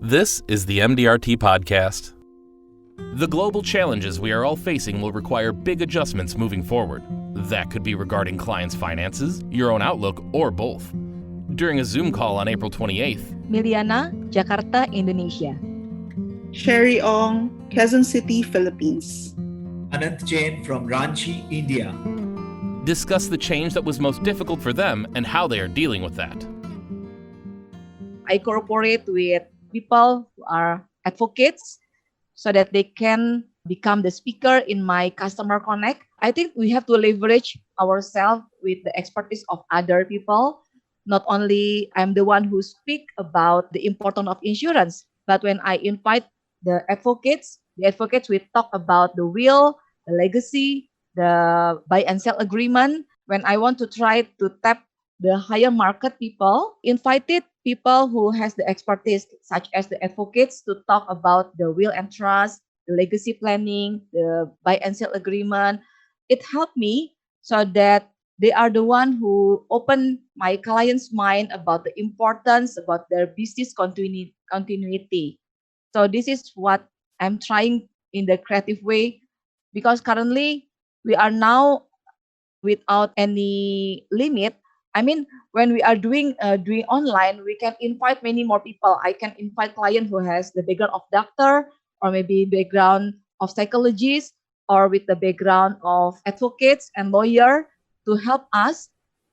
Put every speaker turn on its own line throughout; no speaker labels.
This is the MDRT podcast. The global challenges we are all facing will require big adjustments moving forward. That could be regarding clients' finances, your own outlook, or both. During a Zoom call on April 28th,
Miliana, Jakarta, Indonesia.
Lee Ong, Quezon City, Philippines.
Anant Jain from Ranchi, India.
discuss the change that was most difficult for them and how they are dealing with that.
I cooperate with people who are advocates so that they can become the speaker in my customer connect. I think we have to leverage ourselves with the expertise of other people. Not only I'm the one who speak about the importance of insurance, but when I invite the advocates will talk about the will, the legacy, the buy and sell agreement. When I want to try to tap the higher market people, invited people who has the expertise, such as the advocates, to talk about the will and trust, the legacy planning, the buy and sell agreement. It helped me so that they are the one who open my client's mind about the importance about their business continuity. So this is what I'm trying in the creative way, because currently we are now without any limit. I mean, when we are doing online, we can invite many more people. I can invite client who has the background of doctor, or maybe background of psychologist, or with the background of advocates and lawyer to help us.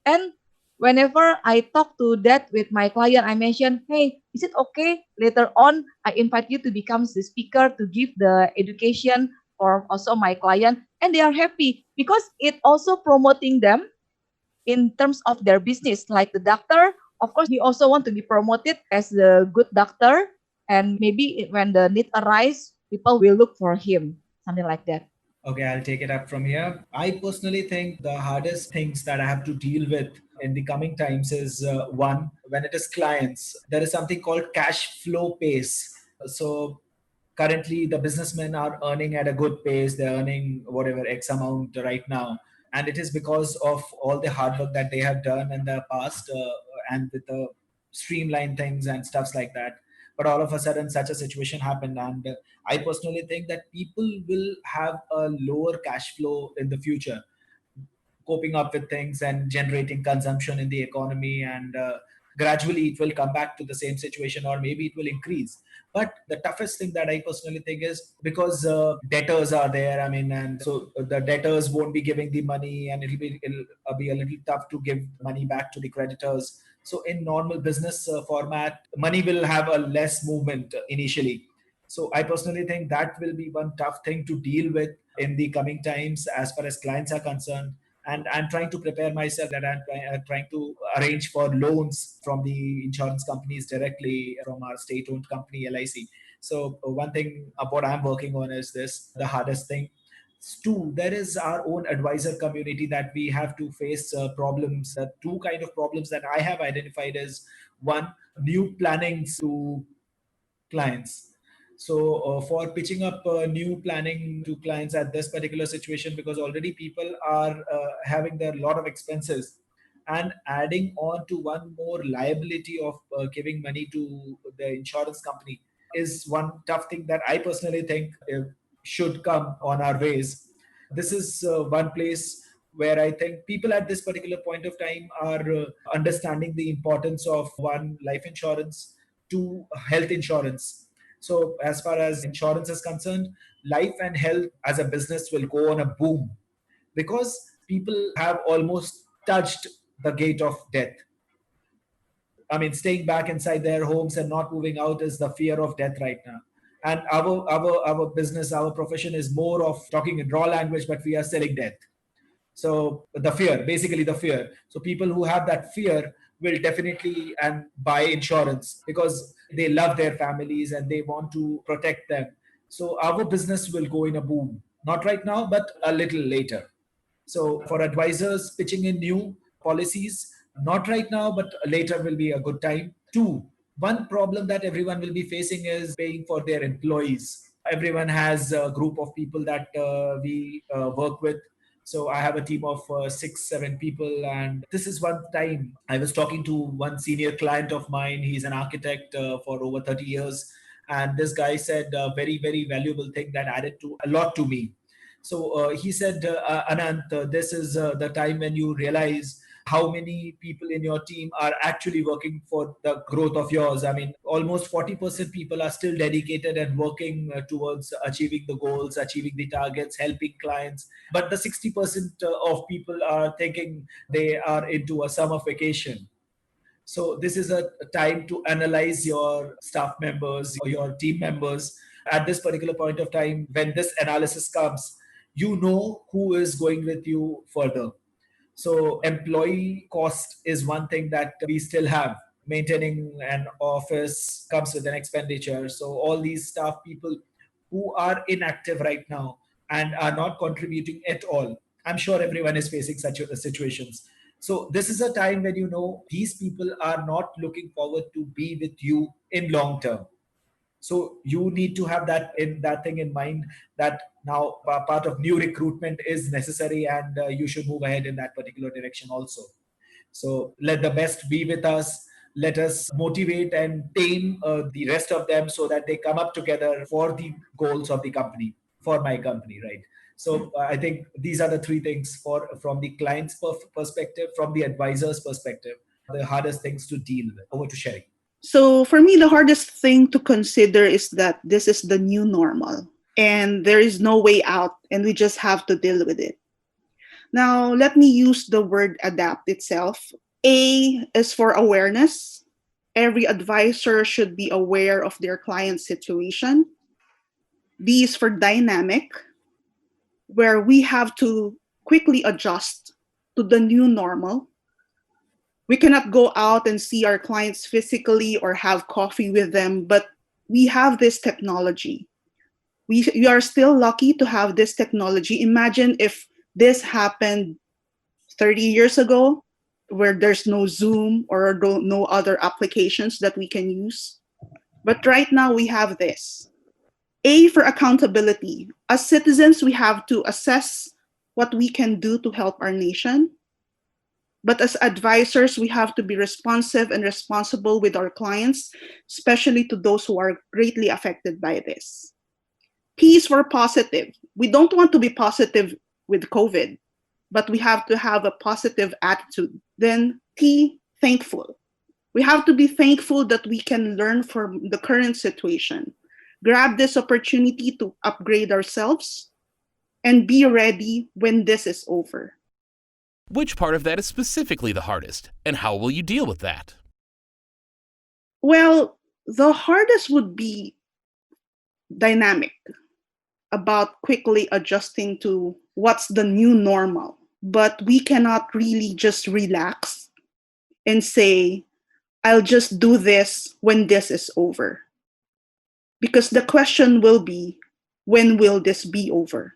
And whenever I talk to that with my client, I mention, hey, is it okay? Later on, I invite you to become the speaker to give the education for also my client, and they are happy because it also promoting them in terms of their business. Like the doctor, of course, he also want to be promoted as a good doctor, and maybe when the need arise, people will look for him, something like that.
Okay, I'll take it up from here. I personally think the hardest things that I have to deal with in the coming times is one, when it is clients, there is something called cash flow pace. So currently, the businessmen are earning at a good pace. They're earning whatever X amount right now. And it is because of all the hard work that they have done in the past and with the streamline things and stuffs like that. But all of a sudden, such a situation happened. And I personally think that people will have a lower cash flow in the future, coping up with things and generating consumption in the economy, and gradually it will come back to the same situation, or maybe it will increase. But the toughest thing that I personally think is because debtors are there, I mean, and so the debtors won't be giving the money, and it'll be a little tough to give money back to the creditors. So in normal business format, money will have a less movement initially. So I personally think that will be one tough thing to deal with in the coming times as far as clients are concerned. And I'm trying to prepare myself that I'm trying to arrange for loans from the insurance companies directly from our state-owned company LIC. So one thing what I'm working on is this, the hardest thing. Two, there is our own advisor community that we have to face problems. Two kind of problems that I have identified is one, new plannings to clients. So for pitching up new planning to clients at this particular situation, because already people are having their lot of expenses, and adding on to one more liability of giving money to the insurance company is one tough thing that I personally think should come on our ways. This is one place where I think people at this particular point of time are understanding the importance of one, life insurance, two, health insurance. So as far as insurance is concerned, life and health as a business will go on a boom, because people have almost touched the gate of death. I mean, staying back inside their homes and not moving out is the fear of death right now. And our business, our profession is more of talking in raw language, but we are selling death. So the fear, basically the fear. So people who have that fear will definitely and buy insurance because they love their families and they want to protect them. So our business will go in a boom, not right now, but a little later. So for advisors pitching in new policies, not right now, but later will be a good time. Two, one problem that everyone will be facing is paying for their employees. Everyone has a group of people that we work with. So I have a team of 6, 7 people. And this is one time I was talking to one senior client of mine. He's an architect for over 30 years. And this guy said a very, very valuable thing that added to a lot to me. So he said, Anant, this is the time when you realize how many people in your team are actually working for the growth of yours. I mean, almost 40% people are still dedicated and working towards achieving the goals, achieving the targets, helping clients. But the 60% of people are thinking they are into a summer vacation. So this is a time to analyze your staff members or your team members at this particular point of time. When this analysis comes, you know who is going with you further. So employee cost is one thing that we still have. Maintaining an office comes with an expenditure. So all these staff people who are inactive right now and are not contributing at all, I'm sure everyone is facing such situations. So this is a time when you know these people are not looking forward to be with you in long term. So you need to have that thing in mind, that now part of new recruitment is necessary, and you should move ahead in that particular direction also. So let the best be with us. Let us motivate and tame the rest of them so that they come up together for the goals of the company, for my company, right? So I think these are the three things from the client's perspective, from the advisor's perspective, the hardest things to deal with. Over to Sherry.
So for me, the hardest thing to consider is that this is the new normal and there is no way out and we just have to deal with it. Now, let me use the word adapt itself. A is for awareness. Every advisor should be aware of their client's situation. D is for dynamic, where we have to quickly adjust to the new normal. We cannot go out and see our clients physically or have coffee with them, but we have this technology. We are still lucky to have this technology. Imagine if this happened 30 years ago, where there's no Zoom or no other applications that we can use. But right now we have this. A for accountability. As citizens, we have to assess what we can do to help our nation. But as advisors, we have to be responsive and responsible with our clients, especially to those who are greatly affected by this. P is for positive. We don't want to be positive with COVID, but we have to have a positive attitude. Then T, thankful. We have to be thankful that we can learn from the current situation. Grab this opportunity to upgrade ourselves and be ready when this is over.
Which part of that is specifically the hardest, and how will you deal with that?
Well, the hardest would be dynamic, about quickly adjusting to what's the new normal. But we cannot really just relax and say, I'll just do this when this is over. Because the question will be, when will this be over?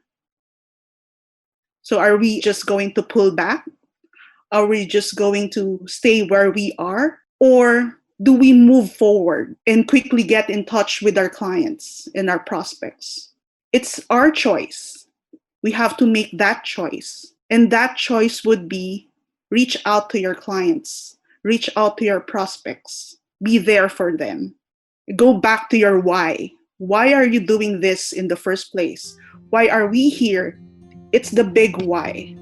So are we just going to pull back? Are we just going to stay where we are? Or do we move forward and quickly get in touch with our clients and our prospects? It's our choice. We have to make that choice. And that choice would be reach out to your clients, reach out to your prospects, be there for them. Go back to your why. Why are you doing this in the first place? Why are we here? It's the big why.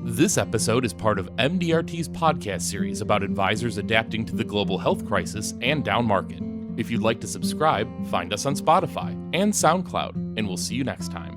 This episode is part of MDRT's podcast series about advisors adapting to the global health crisis and down market. If you'd like to subscribe, find us on Spotify and SoundCloud, and we'll see you next time.